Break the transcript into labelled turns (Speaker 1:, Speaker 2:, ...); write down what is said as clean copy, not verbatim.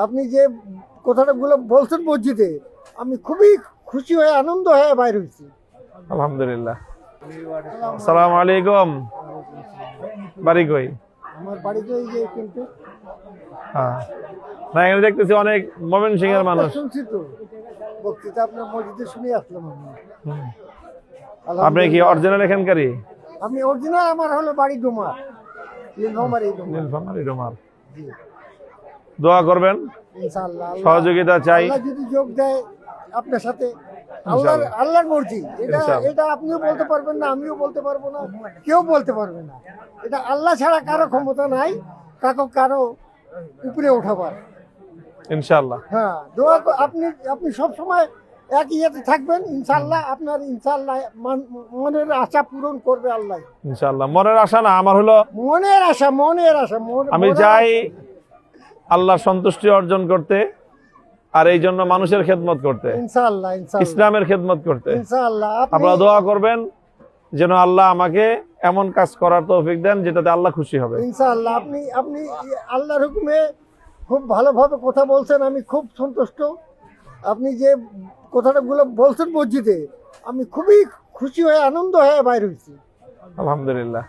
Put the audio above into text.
Speaker 1: আপনি যে কথাগুলো বলছেন মসজিদে, আমি খুবই খুশি হয়ে আনন্দ হয়ে বাইর হয়েছি।
Speaker 2: আলহামদুলিল্লাহ। আসসালামু আলাইকুম। বাড়ি কই?
Speaker 1: আমার বাড়িতে এই যে কিন্তু
Speaker 2: হ্যাঁ, না এখানে দেখতেছি অনেক ময়মনসিংহ এর মানুষ।
Speaker 1: শুনছি তো বক্তৃতা আপনার মসজিদে শুনে আসলাম আমি।
Speaker 2: হুম। আপনি কি
Speaker 1: আলহামদুলিল্লাহ।
Speaker 2: অরিজিনাল এখানকারই?
Speaker 1: আমি অরিজিনাল, আমার হলো বাড়ি ডোমার, নীলফামারী ডোমার।
Speaker 2: নীলফামারী ডোমার।
Speaker 1: জি,
Speaker 2: দোয়া করবেন,
Speaker 1: ইনশাআল্লাহ।
Speaker 2: সহযোগিতা চাই।
Speaker 1: আল্লাহ যদি যোগ দেয় আপনার সাথে, আল্লাহর মর্জি। এটা
Speaker 2: ইনশাআল্লাহ।
Speaker 1: এটা আপনিও বলতে পারবেন না, আমিও বলতে পারবো না, কেউ বলতে পারবে না। এটা আল্লাহ ছাড়া কারো ক্ষমতা নাই কারো উপরে ওঠাবার।
Speaker 2: ইনশাআল্লাহ।
Speaker 1: হ্যাঁ, আপনি আপনি সব সময় এক ইয়েতে থাকবেন, ইনশাআল্লাহ। আপনার ইনশাআল্লাহ মনের আশা পূরণ করবে আল্লাহ।
Speaker 2: ইনশাআল্লাহ। মনের আশা না, আমার হলো
Speaker 1: মনের আশা, মনের আশা।
Speaker 2: আমি চাই আল্লাহর সন্তুষ্টি অর্জন করতে, আর এই জন্য মানুষের খেদমত করতে,
Speaker 1: ইনশাআল্লাহ, ইনশাআল্লাহ,
Speaker 2: ইসলামের খেদমত করতে।
Speaker 1: ইনশাআল্লাহ।
Speaker 2: আপনারা দোয়া করবেন যেন আল্লাহ আমাকে এমন কাজ করার তৌফিক দেন যেটাতে আল্লাহ খুশি হবে।
Speaker 1: ইনশাআল্লাহ। আপনি আল্লাহর হুকুমে খুব ভালোভাবে কথা বলছেন, আমি খুব সন্তুষ্ট। আপনি যে কথাগুলো বলছেন মসজিদে, আমি খুবই খুশি হয়ে আনন্দ হয়ে বাইর হয়েছি।
Speaker 2: আলহামদুলিল্লাহ।